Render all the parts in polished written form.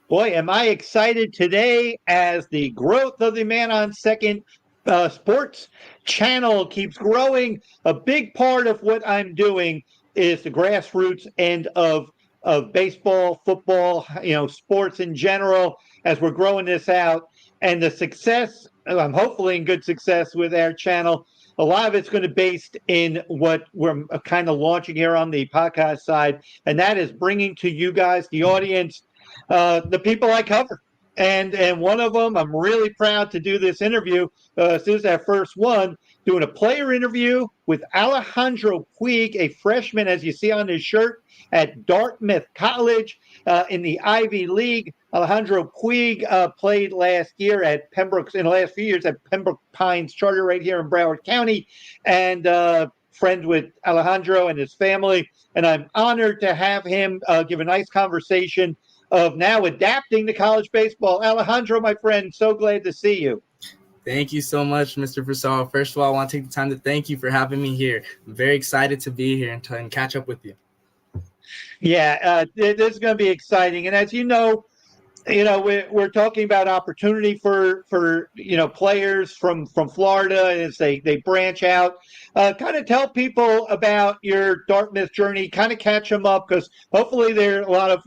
Boy, am I excited today as the growth of the Man on Second sports channel keeps growing. A big part of what I'm doing is the grassroots end of baseball, football, sports in general as we're growing this out. And the success, I'm hopefully in good success with our channel. A lot of it's going to be based in what we're kind of launching here on the podcast side, and that is bringing to you guys, the audience, the people I cover. And one of them, I'm really proud to do this interview. This is our first one, doing a player interview with Alejandro Puig, a freshman, as you see on his shirt, at Dartmouth College in the Ivy League. Alejandro Puig played last year at Pembroke, in the last few years at Pembroke Pines Charter right here in Broward County, and friends with Alejandro and his family. And I'm honored to have him give a nice conversation of now adapting to college baseball. Alejandro, my friend, so glad to see you. Thank you so much, Mr. Frisell. First of all, I want to take the time to thank you for having me here. I'm very excited to be here and catch up with you. Yeah, this is going to be exciting. And as you know, we're talking about opportunity for players from Florida as they branch out. Kind of tell people about your Dartmouth journey. Kind of catch them up, because hopefully there are a lot of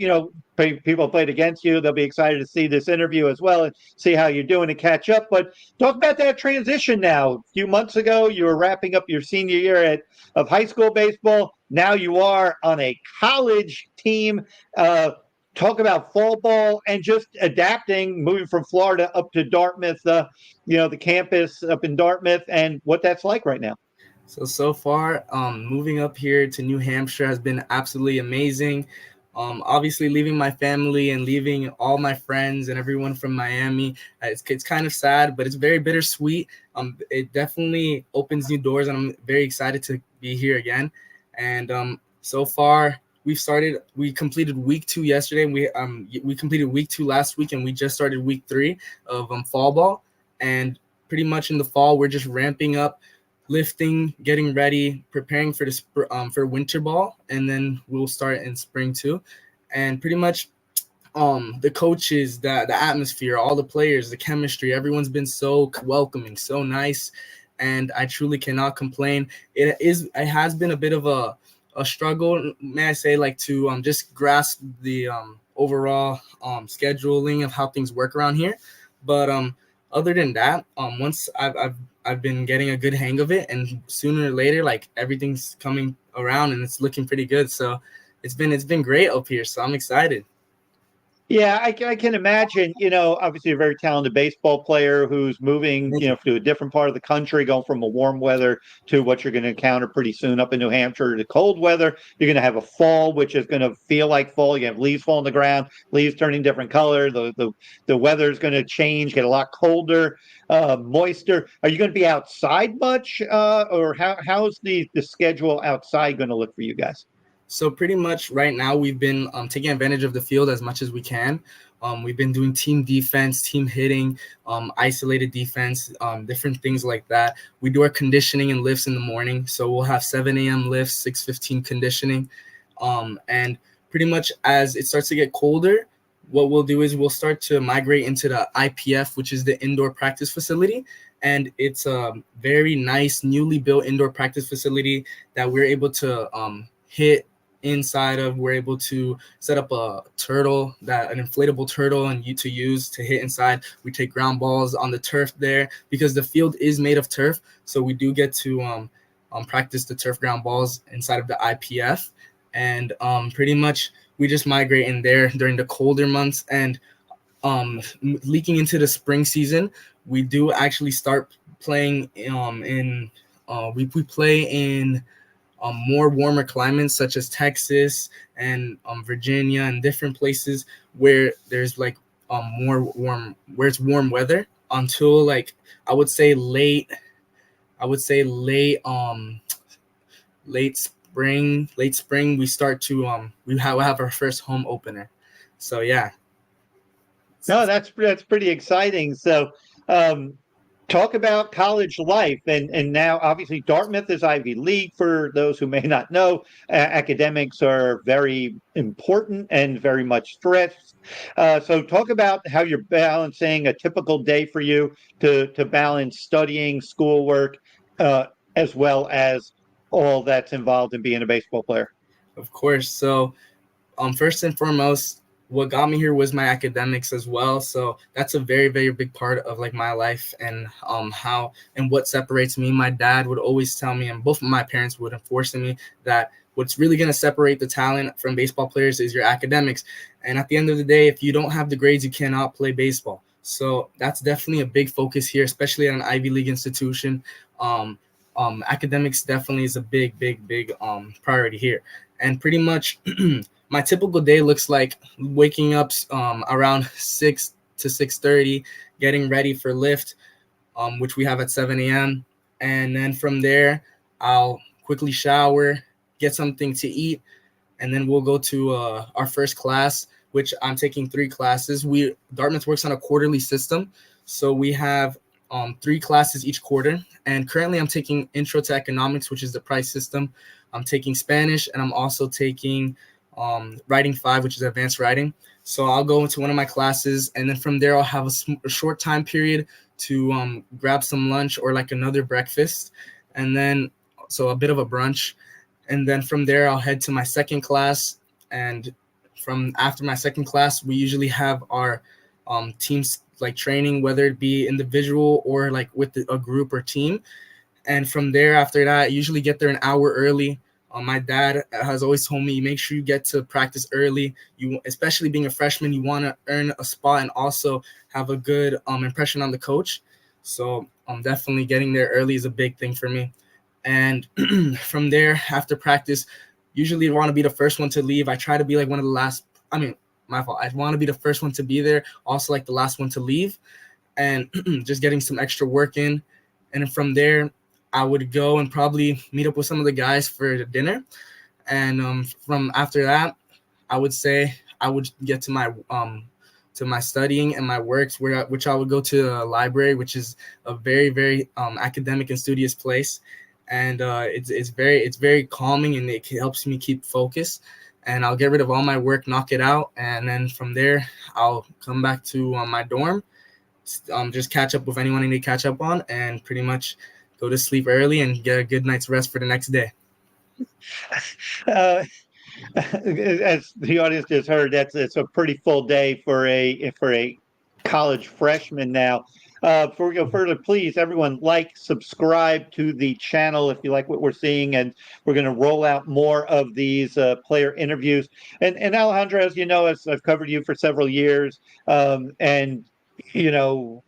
people played against you. They'll be excited to see this interview as well and see how you're doing and catch up. But talk about that transition now. A few months ago, you were wrapping up your senior year of high school baseball. Now you are on a college team. Talk about fall ball and just adapting, moving from Florida up to Dartmouth, the campus up in Dartmouth, and what that's like right now. So far, moving up here to New Hampshire has been absolutely amazing. Obviously, leaving my family and leaving all my friends and everyone from Miami, it's kind of sad, but it's very bittersweet. It definitely opens new doors, and I'm very excited to be here again. And so far, we completed week 2 yesterday, and we completed week 2 last week, and we just started week 3 of fall ball. And pretty much in the fall, we're just ramping up, lifting, getting ready, preparing for winter ball, and then we'll start in spring too. And pretty much the coaches, the atmosphere, all the players, the chemistry, everyone's been so welcoming, so nice, and I truly cannot complain. It has been a bit of a struggle, may I say, to just grasp the overall scheduling of how things work around here. But other than that, once I've been getting a good hang of it, and sooner or later, everything's coming around and it's looking pretty good. So it's been great up here. So I'm excited. Yeah, I can imagine, obviously a very talented baseball player who's moving, to a different part of the country, going from a warm weather to what you're going to encounter pretty soon up in New Hampshire to cold weather. You're going to have a fall, which is going to feel like fall. You have leaves fall on the ground, leaves turning different color. The weather is going to change, get a lot colder, moister. Are you going to be outside much, or how's the schedule outside going to look for you guys? So pretty much right now we've been taking advantage of the field as much as we can. We've been doing team defense, team hitting, isolated defense, different things like that. We do our conditioning and lifts in the morning. So we'll have 7 a.m. lifts, 6:15 conditioning. And pretty much as it starts to get colder, what we'll do is we'll start to migrate into the IPF, which is the indoor practice facility. And it's a very nice, newly built indoor practice facility that we're able to hit inside of. We're able to set up an inflatable turtle, and to use to hit inside. We take ground balls on the turf there because the field is made of turf. So we do get to practice the turf ground balls inside of the IPF. And pretty much we just migrate in there during the colder months. And leaking into the spring season, we do actually start playing we play in more warmer climates such as Texas and Virginia and different places where there's more warm, where it's warm weather until I would say late spring we start to we have our first home opener. So yeah. No, that's pretty exciting. So Talk about college life, and now obviously Dartmouth is Ivy League. For those who may not know, academics are very important and very much stressed. So talk about how you're balancing a typical day for you to balance studying, schoolwork, uh, as well as all that's involved in being a baseball player. Of course. So first and foremost, what got me here was my academics as well. So that's a very, very big part of like my life and how and what separates me. My dad would always tell me, and both of my parents would enforce me that what's really going to separate the talent from baseball players is your academics. And at the end of the day, if you don't have the grades, you cannot play baseball. So that's definitely a big focus here, especially at an Ivy League institution. Academics definitely is a big, big, big priority here. And pretty much my typical day looks like waking up around 6 to 6:30, getting ready for lift, which we have at 7 a.m. And then from there, I'll quickly shower, get something to eat, and then we'll go to our first class, which I'm taking 3 classes. Dartmouth works on a quarterly system, so we have 3 classes each quarter. And currently, I'm taking Intro to Economics, which is the price system. I'm taking Spanish, and I'm also taking Writing 5, which is advanced writing. So I'll go into one of my classes, and then from there, I'll have a short time period to grab some lunch or like another breakfast, and then so a bit of a brunch. And then from there, I'll head to my second class. And from after my second class, we usually have our teams like training, whether it be individual or like with a group or team. And from there, after that, I usually get there an hour early. My dad has always told me, make sure you get to practice early. You, especially being a freshman, you want to earn a spot and also have a good impression on the coach. So definitely getting there early is a big thing for me. And from there, after practice, usually I want to be the first one to leave. I try to be like one of the last. I mean, my fault. I want to be the first one to be there, also like the last one to leave, and just getting some extra work in. And from there, I would go and probably meet up with some of the guys for dinner. And from after that, I would say I would get to my studying and my works, which I would go to the library, which is a very, very academic and studious place. And it's very calming, and it helps me keep focus. And I'll get rid of all my work, knock it out, and then from there I'll come back to my dorm, just catch up with anyone I need to catch up on, and pretty much go to sleep early and get a good night's rest for the next day. Uh, as the audience just heard, it's a pretty full day for a college freshman now. Before we go further, please, everyone, like, subscribe to the channel if you like what we're seeing, and we're going to roll out more of these player interviews. And Alejandro, as you know, as I've covered you for several years, and you know,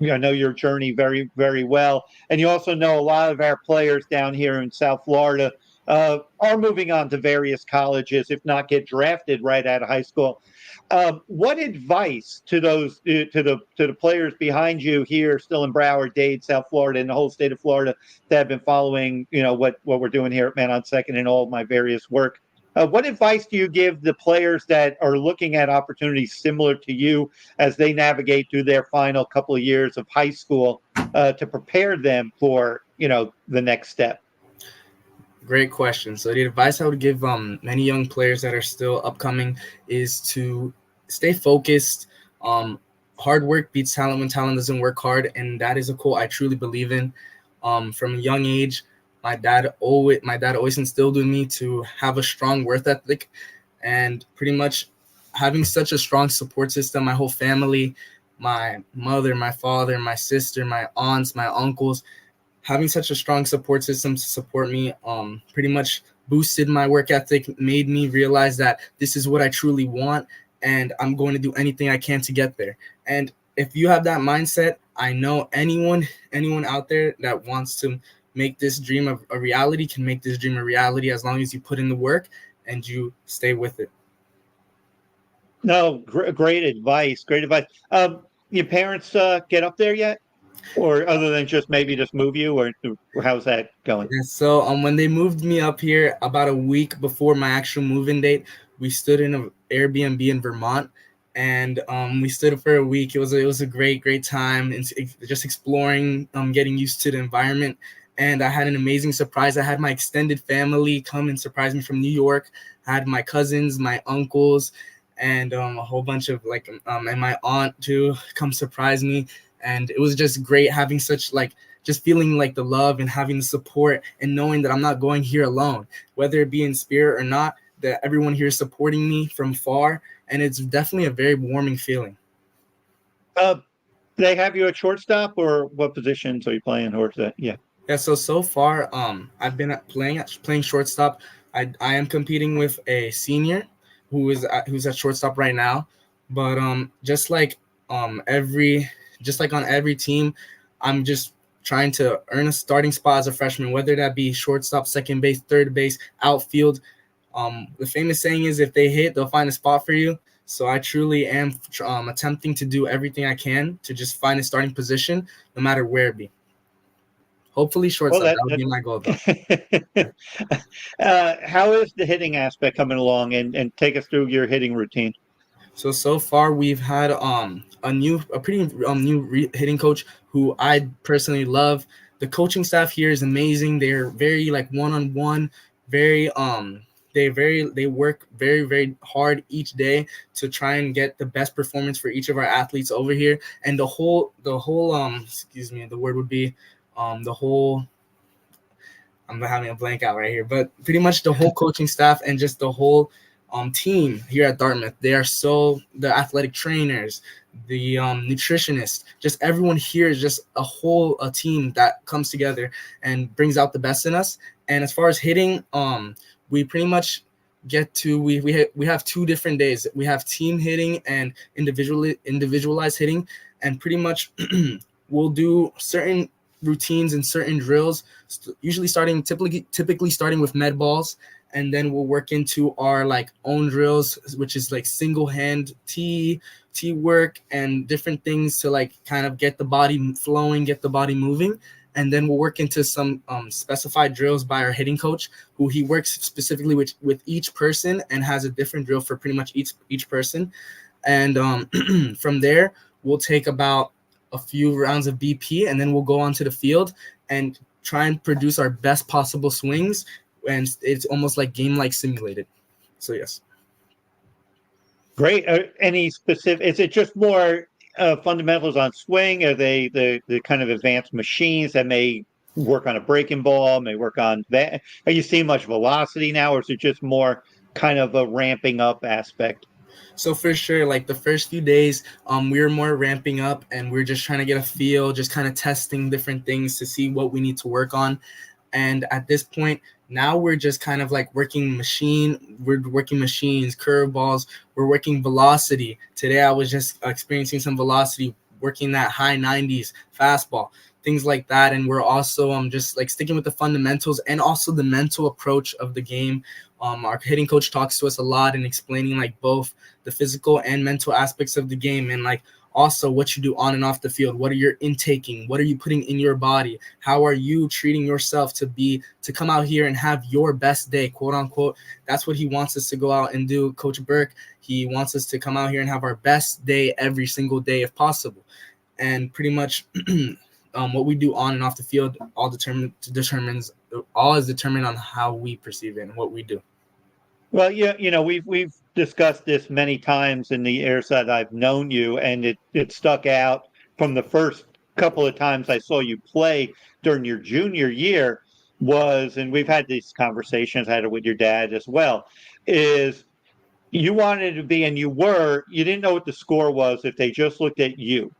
I know your journey very, very well, and you also know a lot of our players down here in South Florida are moving on to various colleges, if not get drafted right out of high school. What advice to those to the players behind you here, still in Broward, Dade, South Florida, and the whole state of Florida that have been following, what we're doing here at Man on Second and all of my various work? What advice do you give the players that are looking at opportunities similar to you as they navigate through their final couple of years of high school to prepare them for the next step? Great question. So the advice I would give many young players that are still upcoming is to stay focused. Hard work beats talent when talent doesn't work hard, and that is a quote I truly believe in. From a young age, my dad always instilled in me to have a strong work ethic, and pretty much having such a strong support system. My whole family, my mother, my father, my sister, my aunts, my uncles, having such a strong support system to support me pretty much boosted my work ethic, made me realize that this is what I truly want, and I'm going to do anything I can to get there. And if you have that mindset, I know anyone out there that wants to make this dream a reality can make this dream a reality, as long as you put in the work and you stay with it. No, great advice. Great advice. Your parents get up there yet? Or other than maybe just move you, or how's that going? Yeah, so when they moved me up here about a week before my actual move-in date, we stood in an Airbnb in Vermont, and we stood for a week. It was a great time, and just exploring, getting used to the environment. And I had an amazing surprise. I had my extended family come and surprise me from New York. I had my cousins, my uncles, and a whole bunch of and my aunt too come surprise me. And it was just great having such just feeling like the love and having the support and knowing that I'm not going here alone, whether it be in spirit or not, that everyone here is supporting me from far. And it's definitely a very warming feeling. They have you at shortstop, or what positions are you playing? Or is that, yeah. Yeah, so far, I've been playing shortstop. I am competing with a senior who's at shortstop right now, but every just like on every team, I'm just trying to earn a starting spot as a freshman, whether that be shortstop, second base, third base, outfield. The famous saying is, if they hit, they'll find a spot for you. So I truly am attempting to do everything I can to just find a starting position, no matter where it be. Hopefully Well, shortstop. That would be my goal, though. How is the hitting aspect coming along, and take us through your hitting routine? So far we've had a pretty hitting coach who I personally love. The coaching staff here is amazing. They're very one-on-one, very they work very hard each day to try and get the best performance for each of our athletes over here. And the whole excuse me, the word would be the whole I'm having a blank out right here, but pretty much the whole coaching staff and just the whole team here at Dartmouth. They are the athletic trainers, the nutritionists, just everyone here is just a team that comes together and brings out the best in us. And as far as hitting, we pretty much get to we have 2 different days. We have team hitting and individualized hitting, and pretty much we'll do certain routines and certain drills, usually typically starting with med balls, and then we'll work into our own drills, which is single hand T work and different things to kind of get the body flowing, get the body moving. And then we'll work into some specified drills by our hitting coach, who he works specifically with each person and has a different drill for pretty much each person. And from there, we'll take about a few rounds of BP, and then we'll go onto the field and try and produce our best possible swings. And it's almost like game-like simulated. So yes. Great. Any specific? Is it just more fundamentals on swing? Are they the kind of advanced machines that may work on a breaking ball, may work on that? Are you seeing much velocity now, or is it just more kind of a ramping up aspect? So for sure, the first few days, we were more ramping up, and we are just trying to get a feel, just kind of testing different things to see what we need to work on. And at this point, now we're just kind of working machines, curveballs, we're working velocity. Today I was just experiencing some velocity, working that high 90s fastball, things like that. And we're also just sticking with the fundamentals and also the mental approach of the game. Our hitting coach talks to us a lot and explaining both the physical and mental aspects of the game, and also what you do on and off the field. What are you intaking? What are you putting in your body? How are you treating yourself to come out here and have your best day, quote unquote? That's what he wants us to go out and do. Coach Burke, he wants us to come out here and have our best day every single day if possible. And pretty much what we do on and off the field all is determined on how we perceive it and what we do. Well, yeah, we've discussed this many times in the years that I've known you, and it stuck out from the first couple of times I saw you play during your junior year and we've had these conversations, had it with your dad as well, is you wanted to be, and you didn't know what the score was if they just looked at you.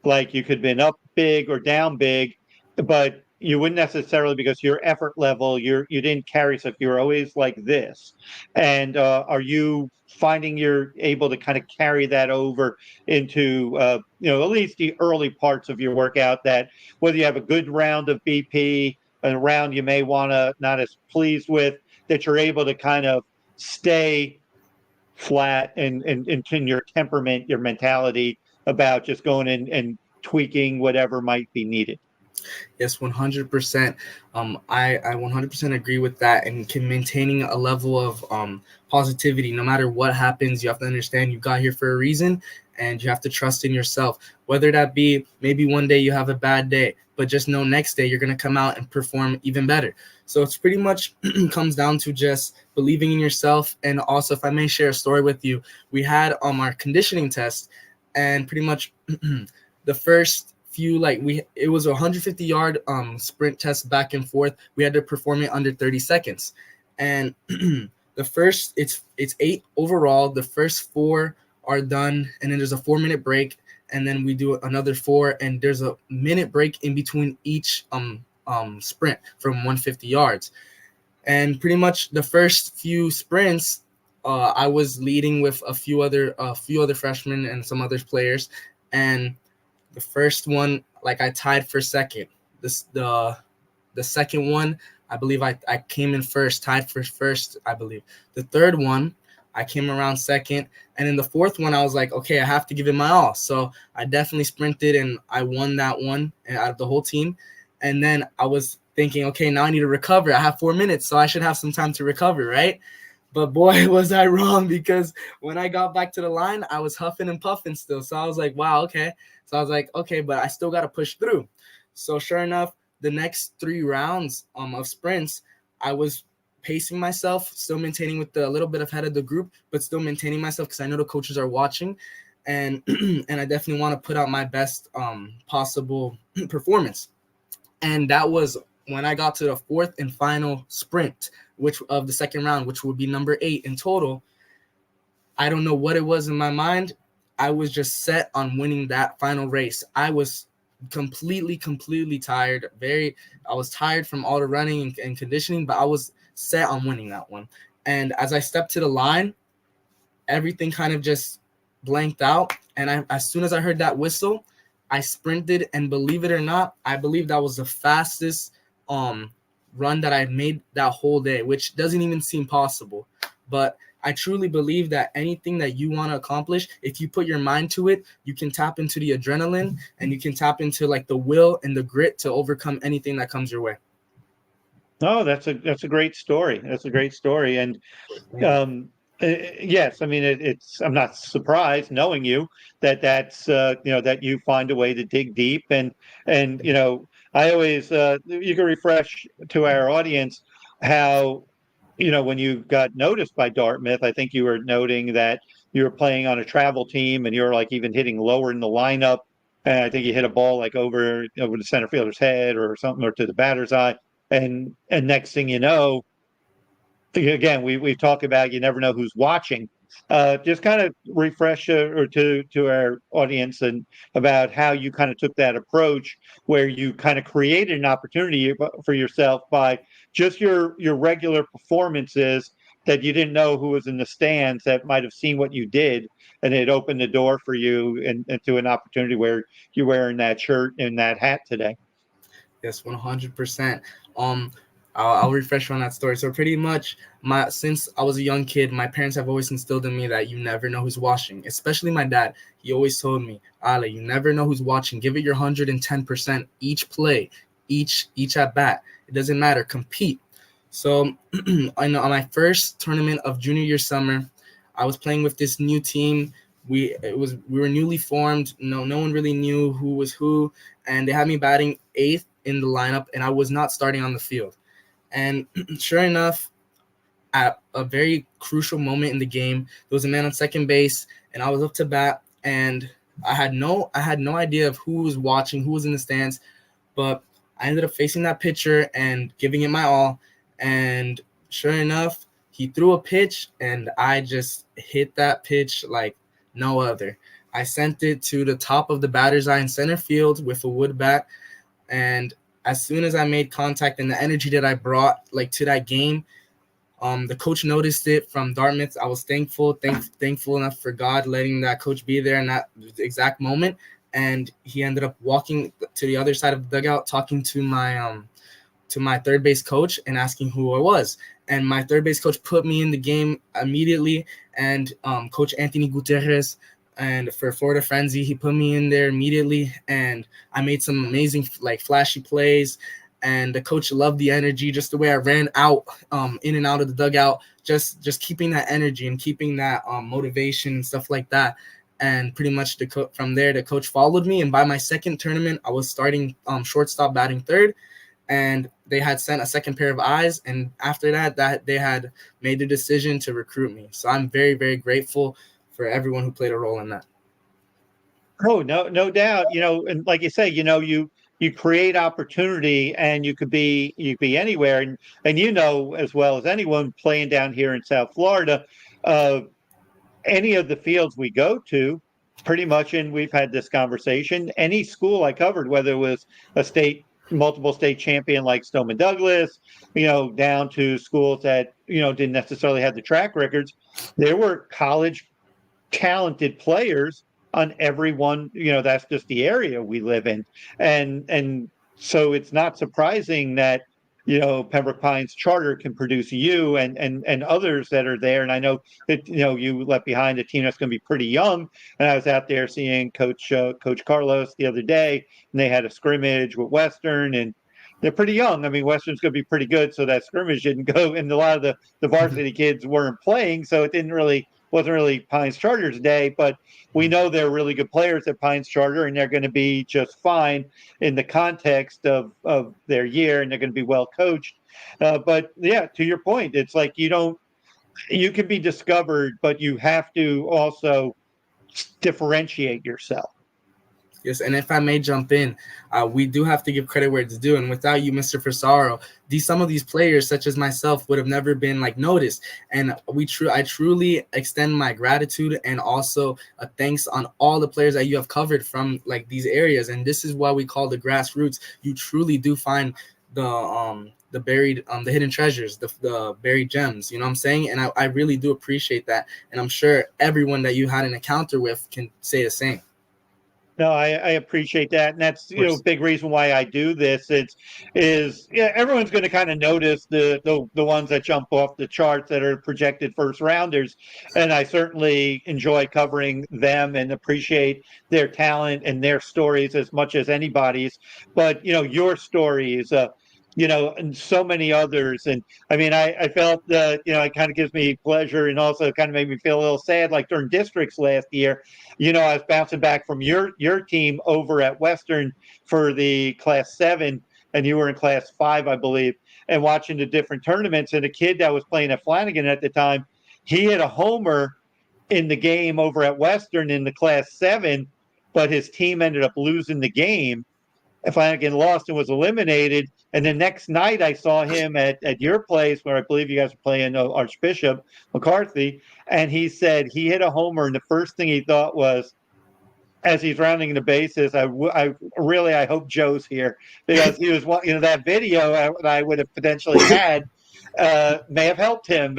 Like you could have been up big or down big, but you wouldn't necessarily, because your effort level, you didn't carry stuff. You're always like this. And are you finding you're able to kind of carry that over into at least the early parts of your workout, that whether you have a good round of BP, a round you may want to not as pleased with, that you're able to kind of stay flat and in your temperament, your mentality about just going in and tweaking whatever might be needed? Yes, 100%. I 100% agree with that. And maintaining a level of positivity, no matter what happens, you have to understand you got here for a reason, and you have to trust in yourself. Whether that be maybe one day you have a bad day, but just know next day you're gonna come out and perform even better. So it's pretty much comes down to just believing in yourself. And also, if I may share a story with you, we had our conditioning test, and pretty much the first few, like, it was a 150-yard sprint test back and forth. We had to perform it under 30 seconds, and the first it's 8 overall. The first 4 are done, and then there's a 4-minute break, and then we do another 4, and there's a minute break in between each sprint from 150 yards. And pretty much the first few sprints, I was leading with a few other freshmen and some other players, and the first one, like, I tied for second. The second one, I believe I came in first, tied for first, I believe. The third one, I came around second. And then the fourth one, I was like, okay, I have to give it my all. So I definitely sprinted, and I won that one out of the whole team. And then I was thinking, okay, now I need to recover. I have 4 minutes, so I should have some time to recover, right? But boy, was I wrong, because when I got back to the line, I was huffing and puffing still. So I was like, wow, okay. So I was like, okay, but I still got to push through. So sure enough, the next 3 rounds of sprints, I was pacing myself, still maintaining with a little bit of head of the group, but still maintaining myself because I know the coaches are watching. And and I definitely want to put out my best possible performance. And that was when I got to the 4th and final sprint, which of the second round, which would be number 8 in total. I don't know what it was in my mind. I was just set on winning that final race. I was completely tired. I was tired from all the running and conditioning, but I was set on winning that one. And as I stepped to the line, everything kind of just blanked out. And as soon as I heard that whistle, I sprinted, and believe it or not, I believe that was the fastest run that I've made that whole day, which doesn't even seem possible. But I truly believe that anything that you want to accomplish, if you put your mind to it, you can tap into the adrenaline, and you can tap into, like, the will and the grit to overcome anything that comes your way. Oh, that's a great story. That's a great story. And um, yes, I mean it's. I'm not surprised, knowing you, that's that you find a way to dig deep. And I always you can refresh to our audience how, when you got noticed by Dartmouth. I think you were noting that you were playing on a travel team, and you're, like, even hitting lower in the lineup. And I think you hit a ball, like, over the center fielder's head or something, or to the batter's eye. And next thing you know, again, we've talked about, you never know who's watching. Just kind of refresh or to our audience and about how you kind of took that approach, where you kind of created an opportunity for yourself by just your regular performances, that you didn't know who was in the stands that might have seen what you did, and it opened the door for you and to an opportunity where you're wearing that shirt and that hat today. Yes, 100%. Um, I'll refresh on that story. So pretty much, since I was a young kid, my parents have always instilled in me that you never know who's watching. Especially my dad. He always told me, Ale, you never know who's watching. Give it your 110% each play, each at bat. It doesn't matter. Compete. So on my first tournament of junior year summer, I was playing with this new team. We were newly formed. No one really knew who was who, and they had me batting 8th in the lineup, and I was not starting on the field. And sure enough, at a very crucial moment in the game, there was a man on second base, and I was up to bat, and I had no idea of who was watching, who was in the stands, but I ended up facing that pitcher and giving it my all. And sure enough, he threw a pitch, and I just hit that pitch like no other. I sent it to the top of the batter's eye in center field with a wood bat. And as soon as I made contact, and the energy that I brought, like, to that game, the coach noticed it from Dartmouth. I was thankful enough for God letting that coach be there in that exact moment. And he ended up walking to the other side of the dugout, talking to my third base coach and asking who I was. And my third base coach put me in the game immediately. And Coach Anthony Gutierrez And for Florida Frenzy, he put me in there immediately, and I made some amazing, like, flashy plays. And the coach loved the energy, just the way I ran out, in and out of the dugout, just keeping that energy and keeping that motivation and stuff like that. And pretty much from there, the coach followed me. And by my second tournament, I was starting shortstop, batting third, and they had sent a second pair of eyes. And after that they had made the decision to recruit me. So I'm very, very grateful for everyone who played a role in that. Oh, no doubt. And like you say, you create opportunity, and you could be anywhere, and as well as anyone playing down here in South Florida, any of the fields we go to, pretty much, and we've had this conversation, any school I covered, whether it was multiple state champion like Stoneman Douglas, down to schools that, didn't necessarily have the track records, there were college talented players on every one. That's just the area we live in. And so it's not surprising that, Pembroke Pines Charter can produce you and others that are there. And I know that, you left behind a team that's going to be pretty young. And I was out there seeing Coach Carlos the other day, and they had a scrimmage with Western, and they're pretty young. I mean, Western's going to be pretty good, so that scrimmage didn't go, and a lot of the varsity kids weren't playing, so it wasn't really Pines Charter's day. But we know they're really good players at Pines Charter, and they're going to be just fine in the context of their year, and they're going to be well coached. But yeah, to your point, it's like you can be discovered, but you have to also differentiate yourself. Yes, and if I may jump in, we do have to give credit where it's due. And without you, Mr. Frisaro, some of these players, such as myself, would have never been noticed. And I truly extend my gratitude and also a thanks on all the players that you have covered from these areas. And this is why we call the grassroots. You truly do find the buried, the hidden treasures, the buried gems. You know what I'm saying? And I really do appreciate that. And I'm sure everyone that you had an encounter with can say the same. No, I appreciate that, and that's a big reason why I do this. Everyone's going to kind of notice the ones that jump off the charts that are projected first rounders, and I certainly enjoy covering them and appreciate their talent and their stories as much as anybody's. But your stories, and so many others. And I mean, I felt that, it kind of gives me pleasure, and also kind of made me feel a little sad, like during districts last year, I was bouncing back from your team over at Western for the Class 7, and you were in Class 5, I believe, and watching the different tournaments. And a kid that was playing at Flanagan at the time, he hit a homer in the game over at Western in the Class 7, but his team ended up losing the game. Flanagan lost and was eliminated. And the next night I saw him at your place, where I believe you guys were playing Archbishop McCarthy. And he said he hit a homer, and the first thing he thought was, as he's rounding the bases, I hope Joe's here, because he was, that video that I would have potentially had may have helped him.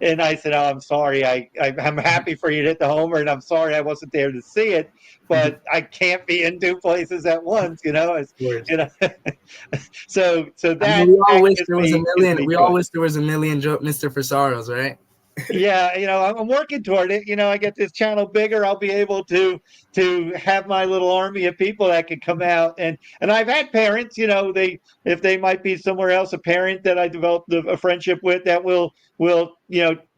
And I said, "Oh, I'm sorry. I'm happy for you to hit the homer, and I'm sorry I wasn't there to see it, but I can't be in two places at once, So that, we all wish there was a million. We all wish there was a million Mr. Frisaros, right? Yeah, I'm working toward it. I get this channel bigger, I'll be able to have my little army of people that can come out, and I've had parents, if they might be somewhere else, a parent that I developed a friendship with that will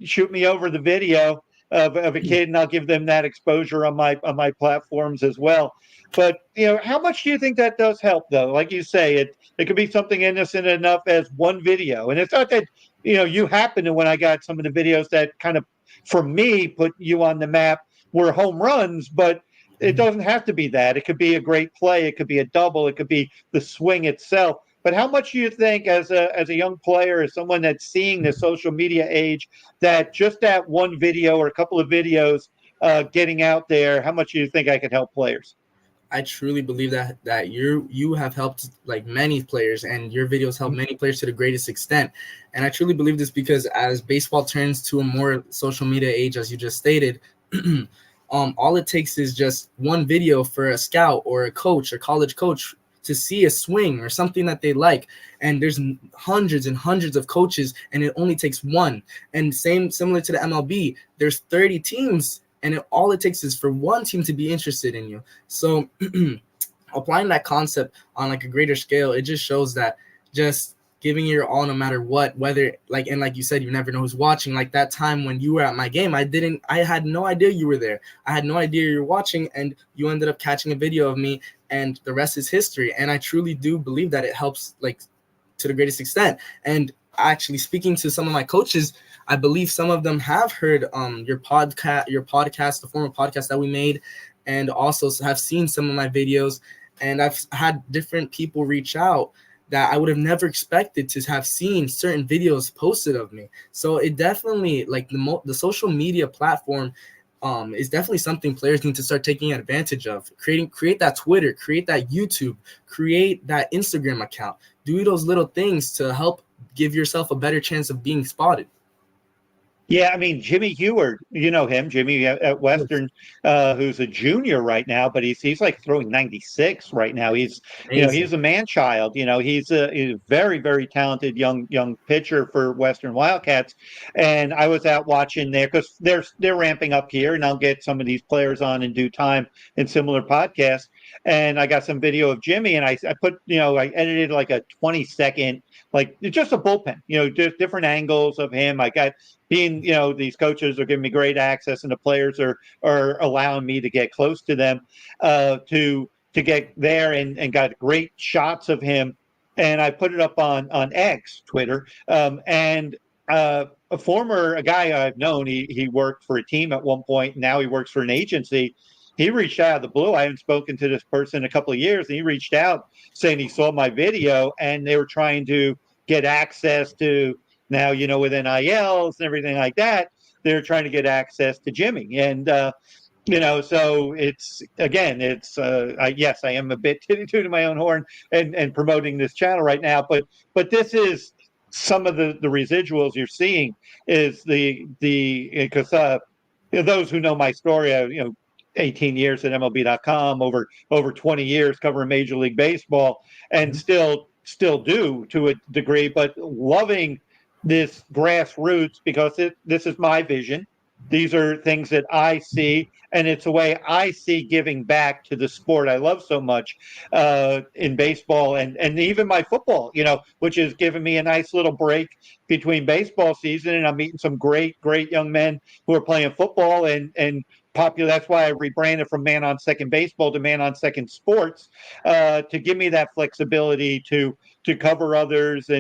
shoot me over the video of a kid, and I'll give them that exposure on my platforms as well. But how much do you think that does help, though? Like you say, it could be something innocent enough as one video, and it's not that you happen to, when I got some of the videos that kind of, for me, put you on the map, were home runs, but it doesn't have to be that. It could be a great play. It could be a double. It could be the swing itself. But how much do you think, as a young player, as someone that's seeing the social media age, that just that one video or a couple of videos getting out there, how much do you think I could help players? I truly believe that you have helped many players, and your videos help many players to the greatest extent. And I truly believe this because as baseball turns to a more social media age, as you just stated, all it takes is just one video for a scout or a coach or college coach to see a swing or something that they like. And there's hundreds and hundreds of coaches, and it only takes one. And similar to the MLB, there's 30 teams, and all it takes is for one team to be interested in you. So applying that concept on like a greater scale, it just shows that just giving your all no matter what, whether like, and like you said, you never know who's watching. Like that time when you were at my game, I had no idea you were there. I had no idea you were watching, and you ended up catching a video of me, and the rest is history. And I truly do believe that it helps like to the greatest extent. And actually speaking to some of my coaches, I believe some of them have heard your podcast, the former podcast that we made, and also have seen some of my videos. And I've had different people reach out that I would have never expected to have seen certain videos posted of me. So it definitely, like the social media platform is definitely something players need to start taking advantage of. Create that Twitter, create that YouTube, create that Instagram account. Do those little things to help give yourself a better chance of being spotted. Yeah, I mean, Jimmy Heward, you know him, Jimmy at Western, who's a junior right now, but he's like throwing 96 right now. He's Amazing. a man child. He's a very, very talented young pitcher for Western Wildcats. And I was out watching there because they're ramping up here, and I'll get some of these players on in due time in similar podcasts. And I got some video of Jimmy, and I put, I edited like a 20-second, like just a bullpen, just different angles of him. I got these coaches are giving me great access, and the players are allowing me to get close to them, to get there, and got great shots of him. And I put it up on X, Twitter, and a guy I've known, he worked for a team at one point. Now he works for an agency. He reached out of the blue. I haven't spoken to this person in a couple of years, and he reached out saying he saw my video, and they were trying to get access to, now, with NILs and everything like that, they're trying to get access to Jimmy. And, so yes, I am a bit tooting my own horn and promoting this channel right now. But this is some of the residuals you're seeing is because those who know my story, 18 years at MLB.com, over 20 years covering Major League Baseball, and still do to a degree, but loving this grassroots because this is my vision. These are things that I see, and it's a way I see giving back to the sport I love so much in baseball and even my football, which has given me a nice little break between baseball season, and I'm meeting some great young men who are playing football and popular. That's why I rebranded from Man on Second Baseball to Man on Second Sports, to give me that flexibility to cover others.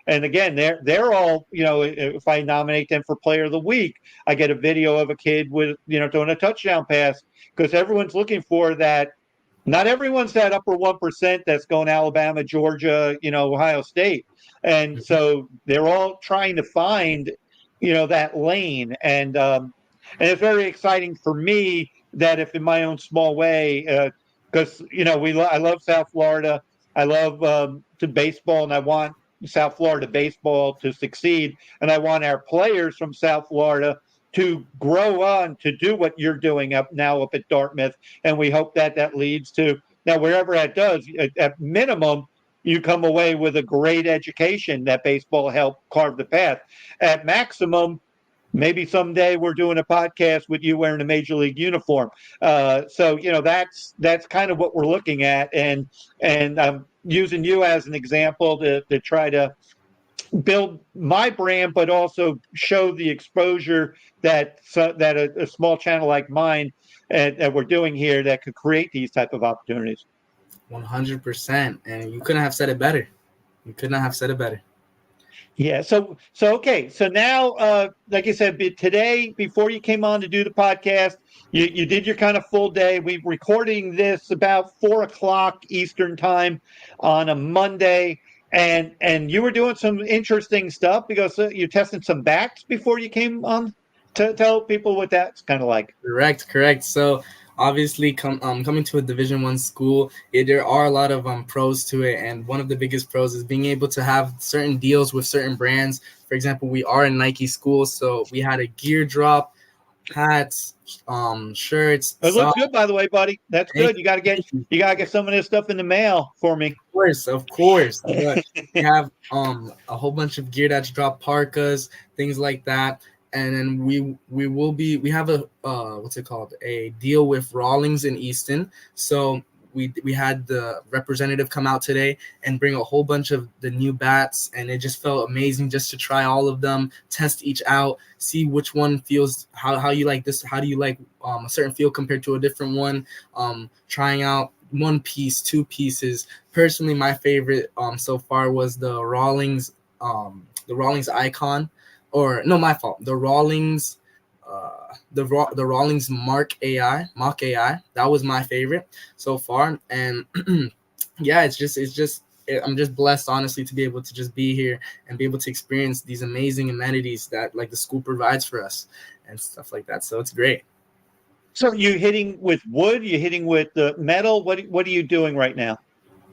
And again, they're all, if I nominate them for Player of the Week, I get a video of a kid with, doing a touchdown pass, because everyone's looking for that. Not everyone's that upper 1% that's going Alabama, Georgia, Ohio State. And so they're all trying to find, that lane. And it's very exciting for me that if in my own small way, because, I love South Florida. I love to baseball, and I want South Florida baseball to succeed. And I want our players from South Florida to grow on to do what you're doing up at Dartmouth. And we hope that leads to, now wherever that does, at minimum, you come away with a great education that baseball helped carve the path. At maximum, maybe someday we're doing a podcast with you wearing a Major League uniform. So that's kind of what we're looking at, and I'm using you as an example to try to build my brand, but also show the exposure that a small channel like mine that we're doing here that could create these type of opportunities. 100%, and you couldn't have said it better. Yeah. So okay. So now, like I said, today, before you came on to do the podcast, you did your kind of full day. We're recording this about 4:00 Eastern time on a Monday, and you were doing some interesting stuff because you tested some bats before you came on. To tell people what that's kind of like. Correct. So obviously, coming to a Division I school, there are a lot of pros to it, and one of the biggest pros is being able to have certain deals with certain brands. For example, we are a Nike school, so we had a gear drop, hats, shirts. It looks good, by the way, buddy. That's good. You gotta get some of this stuff in the mail for me. Of course. But we have a whole bunch of gear that's dropped, parkas, things like that. and then we have a what's it called, a deal with Rawlings in Easton. So we had the representative come out today and bring a whole bunch of the new bats, and it just felt amazing just to try all of them, test each out, see which one feels, how you like this, how do you like a certain feel compared to a different one, trying out one piece, two pieces. Personally, my favorite so far was the Rawlings icon, or no, my fault, the Rawlings the Rawlings Mark AI, Mock AI. That was my favorite so far. And yeah, I'm just blessed, honestly, to be able to just be here and be able to experience these amazing amenities that like the school provides for us and stuff like that. So it's great. So you hitting with wood? You hitting with the metal? What are you doing right now?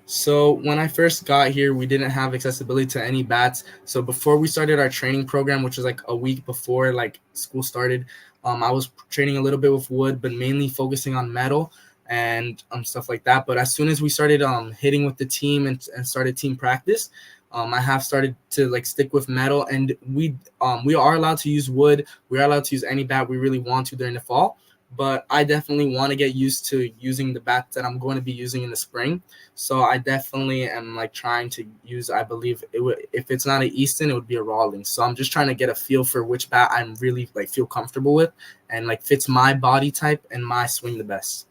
So when I first got here, we didn't have accessibility to any bats. So before we started our training program, which was like a week before like school started, I was training a little bit with wood, but mainly focusing on metal and stuff like that. But as soon as we started hitting with the team and started team practice, I have started to like stick with metal, and we are allowed to use wood. We are allowed to use any bat we really want to during the fall. But I definitely want to get used to using the bats that I'm going to be using in the spring. So I definitely am like trying to use, I believe if it's not an Easton, it would be a Rawlings. So I'm just trying to get a feel for which bat I'm really like feel comfortable with and like fits my body type and my swing the best.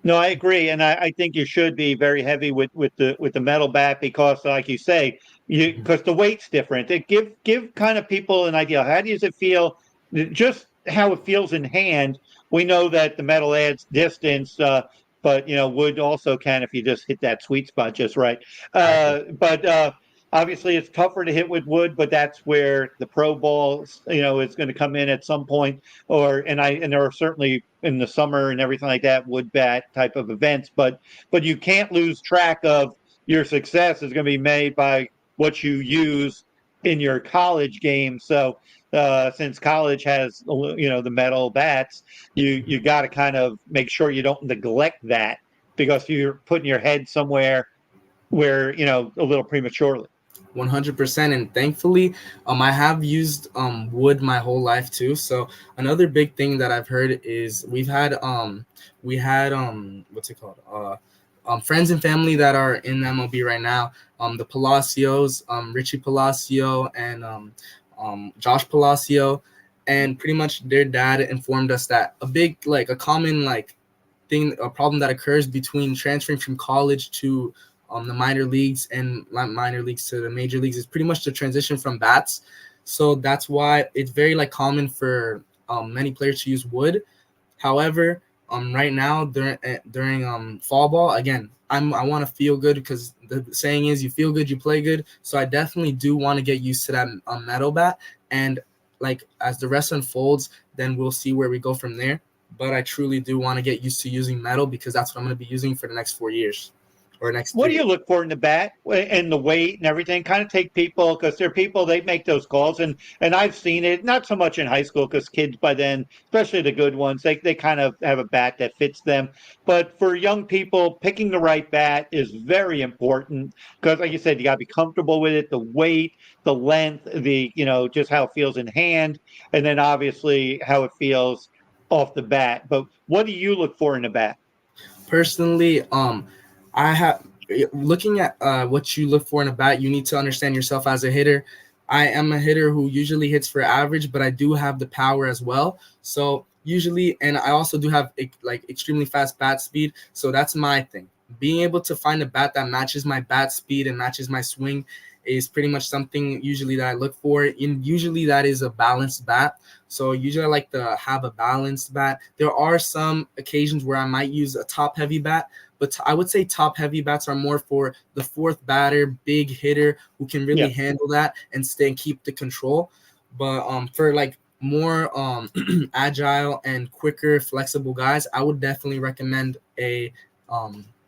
No, I agree, and I think you should be very heavy with the metal bat because, like you say, because the weight's different. It give kind of people an idea. How does it feel? Just how it feels in hand. We know that the metal adds distance, but wood also can if you just hit that sweet spot just right. But obviously, it's tougher to hit with wood, but that's where the pro ball, is going to come in at some point. And there are certainly in the summer and everything like that wood bat type of events, but you can't lose track of your success is going to be made by what you use in your college game. So since college has the metal bats, you got to kind of make sure you don't neglect that because you're putting your head somewhere where a little prematurely. 100%. And thankfully, I have used wood my whole life too. So another big thing that I've heard is we had what's it called, friends and family that are in MLB right now, the Palacios, Richie Palacio and Josh Palacio, and pretty much their dad informed us that a common a problem that occurs between transferring from college to the minor leagues and minor leagues to the major leagues is pretty much the transition from bats. So that's why it's very common for many players to use wood. However, right now during fall ball, again, I want to feel good because the saying is you feel good, you play good. So I definitely do want to get used to that metal bat, and as the rest unfolds, then we'll see where we go from there. But I truly do want to get used to using metal because that's what I'm going to be using for the next 4 years. Or next. What do you look for in the bat and the weight and everything? Kind of take people because there are people they make those calls and I've seen it not so much in high school because kids by then, especially the good ones, they kind of have a bat that fits them. But for young people, picking the right bat is very important because, like you said, you got to be comfortable with it. The weight, the length, the just how it feels in hand, and then obviously how it feels off the bat. But what do you look for in a bat? Personally, I have looking at what you look for in a bat. You need to understand yourself as a hitter. I am a hitter who usually hits for average, but I do have the power as well. So usually, and I also do have extremely fast bat speed. So that's my thing. Being able to find a bat that matches my bat speed and matches my swing is pretty much something usually that I look for. And usually that is a balanced bat. So usually I like to have a balanced bat. There are some occasions where I might use a top heavy bat, but I would say top heavy bats are more for the fourth batter, big hitter who can really handle that and stay and keep the control. But for more agile and quicker, flexible guys, I would definitely recommend a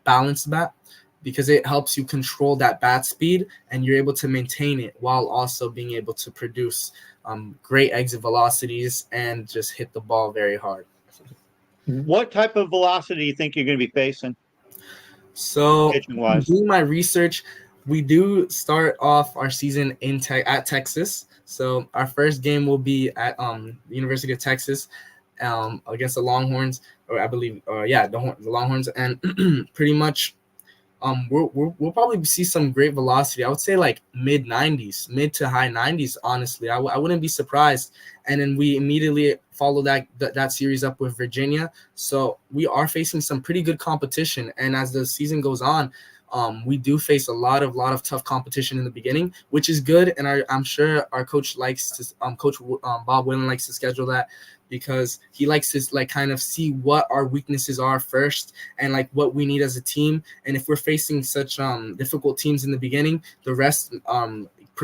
balanced bat because it helps you control that bat speed and you're able to maintain it while also being able to produce great exit velocities and just hit the ball very hard. What type of velocity do you think you're going to be facing? So Pitching wise, doing my research, we do start off our season at Texas. So our first game will be at the University of Texas against the Longhorns, or I believe, the Longhorns, and pretty much we'll probably see some great velocity. I would say like mid 90s, mid to high 90s. Honestly, I wouldn't be surprised. And then we immediately follow that series up with Virginia. So we are facing some pretty good competition. And as the season goes on, we do face a lot of tough competition in the beginning, which is good. And I'm sure our coach likes to Coach Bob Whalen likes to schedule that, because he likes to like kind of see what our weaknesses are first and like what we need as a team. And if we're facing such difficult teams in the beginning, the rest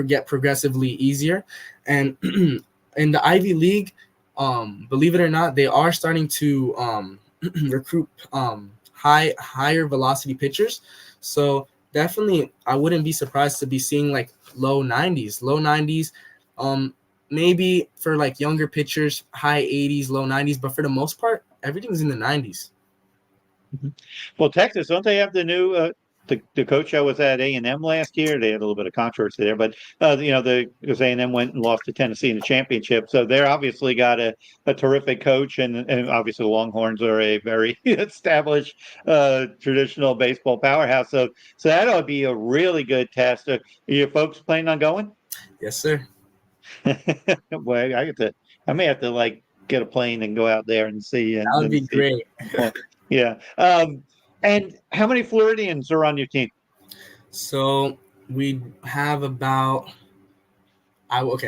get progressively easier. And in the Ivy League, believe it or not, they are starting to recruit higher velocity pitchers. So definitely, I wouldn't be surprised to be seeing like low 90s. Maybe for like younger pitchers, high 80s, low 90s, but for the most part, everything's in the 90s. Well, Texas, don't they have the new the coach I was at A&M last year? They had a little bit of controversy there, but because A&M went and lost to Tennessee in the championship, so they're obviously got a terrific coach, and obviously the Longhorns are a very established traditional baseball powerhouse. So that ought to be a really good test. Are you folks planning on going? Yes, sir. Well, I may have to like get a plane and go out there and see. That would be great. Yeah. And how many Floridians are on your team? So we have about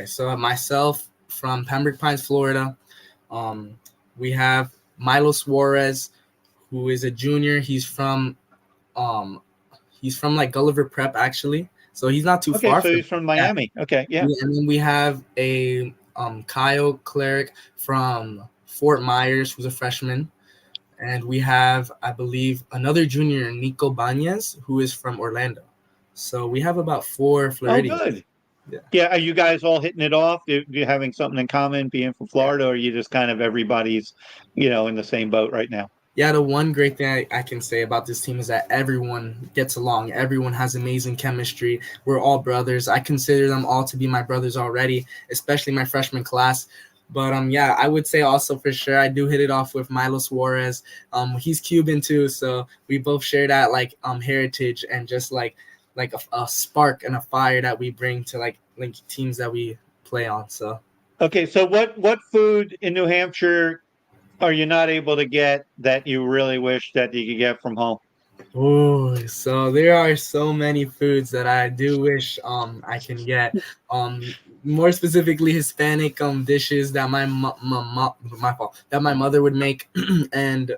so myself from Pembroke Pines, Florida. We have Milo Suarez, who is a junior. He's from like Gulliver Prep, actually. So he's not too far. So he's from Miami. Yeah. Okay, yeah. And then we have a Kyle Cleric from Fort Myers, who's a freshman. And we have, I believe, another junior, Nico Banez, who is from Orlando. So we have about 4 Floridians. Oh, good. Yeah. Are you guys all hitting it off? Are you having something in common being from Florida, or are you just kind of everybody's, in the same boat right now? Yeah, the one great thing I can say about this team is that everyone gets along. Everyone has amazing chemistry. We're all brothers. I consider them all to be my brothers already, especially my freshman class. But I would say also for sure I do hit it off with Milo Suarez. He's Cuban too, so we both share that like heritage and just like a spark and a fire that we bring to like teams that we play on. So okay, so what food in New Hampshire are you not able to get that you really wish that you could get from home? Oh, so there are so many foods that I do wish I can get. More specifically, Hispanic dishes that my mother would make, and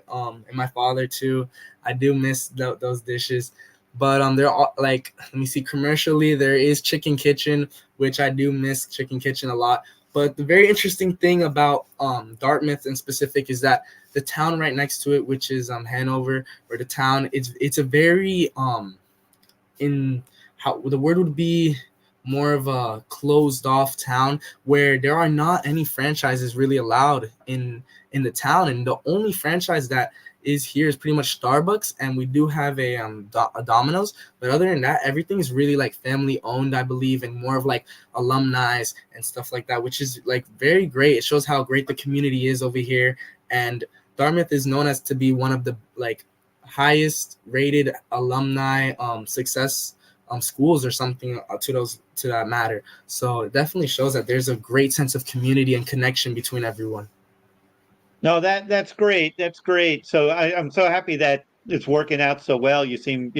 my father too. I do miss those dishes. But they're all like, let me see, commercially there is Chicken Kitchen, which I do miss Chicken Kitchen a lot. But the very interesting thing about Dartmouth in specific is that the town right next to it, which is Hanover, or the town, it's a very in how the word would be, more of a closed off town where there are not any franchises really allowed in the town, and the only franchise that is here is pretty much Starbucks, and we do have a Domino's, but other than that, everything is really like family owned, I believe, and more of like alumni and stuff like that, which is like very great. It shows how great the community is over here, and Dartmouth is known as to be one of the like highest rated alumni success schools or something to that matter. So it definitely shows that there's a great sense of community and connection between everyone. No, that's great. That's great. So I'm so happy that it's working out so well. You seem,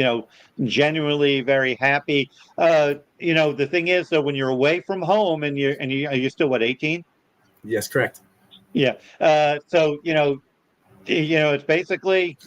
genuinely very happy. The thing is, though, when you're away from home and are you still what, 18? Yes, correct. Yeah. So it's basically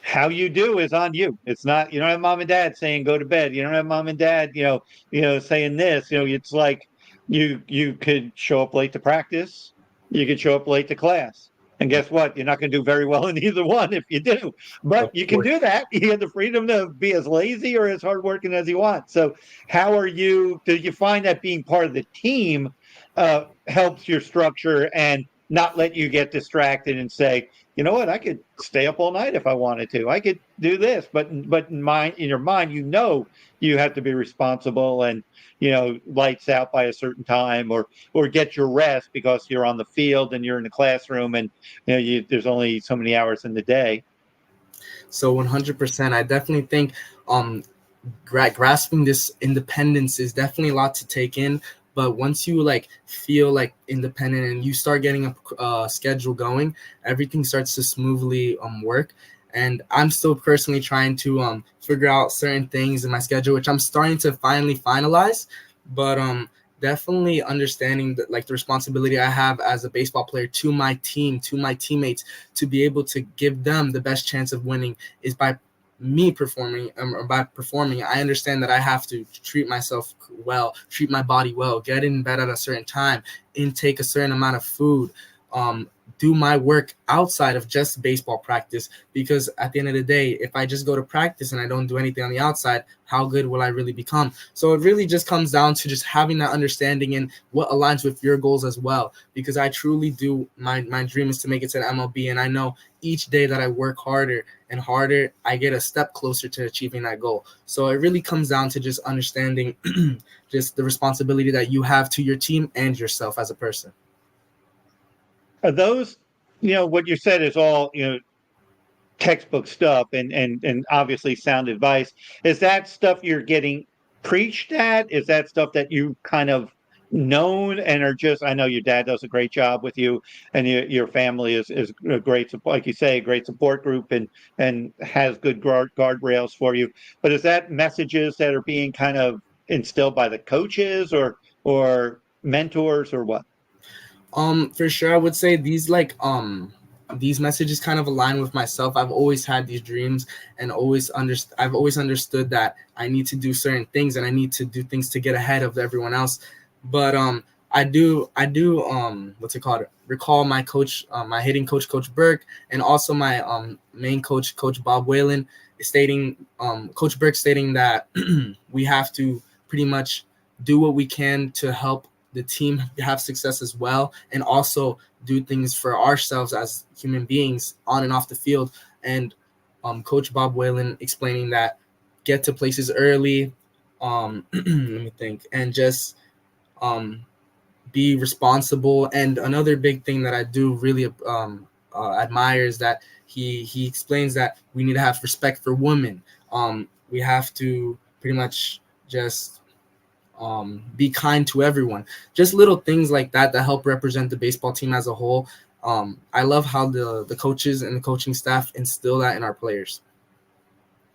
how you do is on you. It's not, you don't have mom and dad saying go to bed. You don't have mom and dad, saying this. It's like you could show up late to practice. You could show up late to class. And guess what? You're not going to do very well in either one if you do. But you can do that. You have the freedom to be as lazy or as hardworking as you want. So do you find that being part of the team helps your structure and not let you get distracted and say, you know what, I could stay up all night if I wanted to. I could do this, but in your mind, you have to be responsible and lights out by a certain time, or get your rest because you're on the field and you're in the classroom, and there's only so many hours in the day. So 100%, I definitely think um grasping this independence is definitely a lot to take in. But once you like feel like independent and you start getting a schedule going, everything starts to smoothly work. And I'm still personally trying to figure out certain things in my schedule, which I'm starting to finally finalize. But definitely understanding that, like, the responsibility I have as a baseball player to my team, to my teammates, to be able to give them the best chance of winning is by me performing, or by performing. I understand that I have to treat myself well, treat my body well, get in bed at a certain time, intake a certain amount of food, do my work outside of just baseball practice. Because at the end of the day, if I just go to practice and I don't do anything on the outside, how good will I really become? So it really just comes down to just having that understanding and what aligns with your goals as well. Because I truly do, my dream is to make it to the MLB, and I know each day that I work harder and harder, I get a step closer to achieving that goal. So it really comes down to just understanding just the responsibility that you have to your team and yourself as a person. Are those, what you said is all, textbook stuff, and obviously sound advice. Is that stuff you're getting preached at? Is that stuff that you kind of known and are just, I know your dad does a great job with you, and your family is a great support, like you say, a great support group, and has good guardrails for you. But is that messages that are being kind of instilled by the coaches or mentors or what? For sure, I would say these messages kind of align with myself. I've always had these dreams and I've always understood that I need to do certain things and I need to do things to get ahead of everyone else. But I do what's it called? Recall my coach, my hitting coach, Coach Burke, and also my main coach, Coach Bob Whalen, stating Coach Burke stating that we have to pretty much do what we can to help the team have success as well, and also do things for ourselves as human beings on and off the field. And Coach Bob Whalen explaining that get to places early, let me think, and just um, be responsible. And another big thing that I do really admire is that he explains that we need to have respect for women. We have to pretty much just be kind to everyone. Just little things like that that help represent the baseball team as a whole. I love how the coaches and the coaching staff instill that in our players.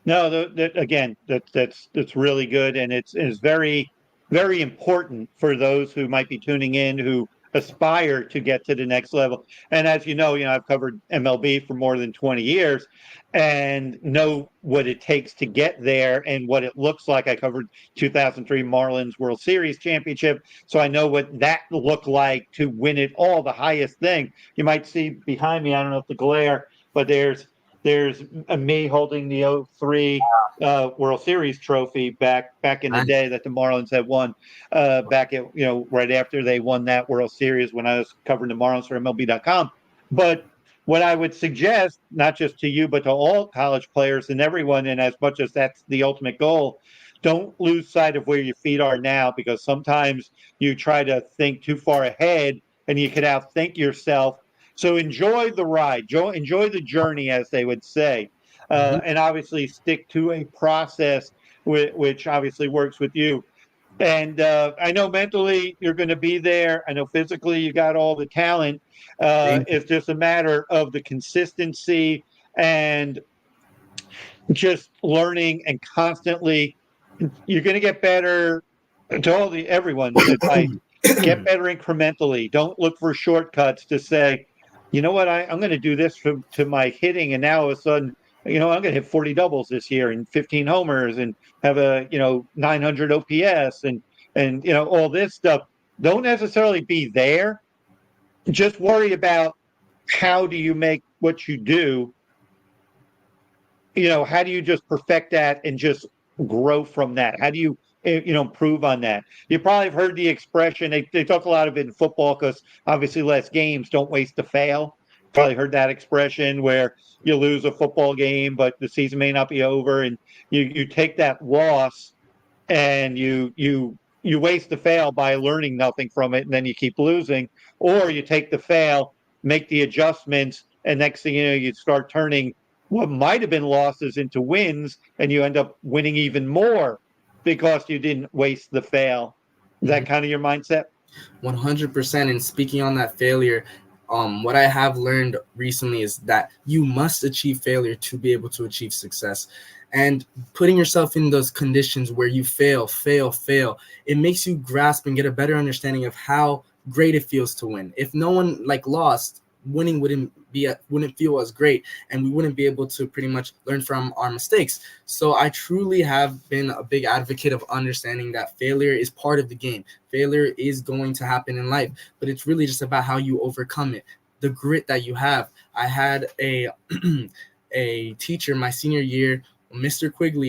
No, again, that's really good, and it's very, very important for those who might be tuning in who aspire to get to the next level. And as I've covered MLB for more than 20 years, and know what it takes to get there and what it looks like. I covered 2003 Marlins World Series championship, so I know what that looked like to win it all, the highest thing. You might see behind me, I don't know if the glare, but there's me holding the '03 World Series trophy back in the day that the Marlins had won, back at right after they won that World Series when I was covering the Marlins for MLB.com. But what I would suggest, not just to you but to all college players and everyone, and as much as that's the ultimate goal, don't lose sight of where your feet are now, because sometimes you try to think too far ahead and you could outthink yourself. So enjoy the ride, enjoy the journey, as they would say, Mhm. and obviously stick to a process which obviously works with you. And I know mentally you're going to be there. I know physically you got all the talent. It's just a matter of the consistency and just learning and constantly. You're going to get better. To everyone's advice, get better incrementally. Don't look for shortcuts to say, you know what, I'm going to do this to my hitting, and now all of a sudden, I'm going to hit 40 doubles this year and 15 homers and have a 900 OPS and all this stuff. Don't necessarily be there. Just worry about how do you make what you do. How do you just perfect that and just grow from that? How do you improve on that? You probably have heard the expression, they talk a lot of it in football because obviously less games, don't waste a fail. Probably heard that expression where you lose a football game, but the season may not be over, and you take that loss and you waste the fail by learning nothing from it, and then you keep losing, or you take the fail, make the adjustments, and next thing you know, you start turning what might have been losses into wins, and you end up winning even more because you didn't waste the fail. Is that kind of your mindset? 100%. And speaking on that failure, what I have learned recently is that you must achieve failure to be able to achieve success. And putting yourself in those conditions where you fail, it makes you grasp and get a better understanding of how great it feels to win. If no one lost, winning wouldn't feel as great, and we wouldn't be able to pretty much learn from our mistakes. So I truly have been a big advocate of understanding that failure is part of the game. Failure is going to happen in life, but it's really just about how you overcome it, the grit that you have. I had a a teacher my senior year, Mr. Quigley.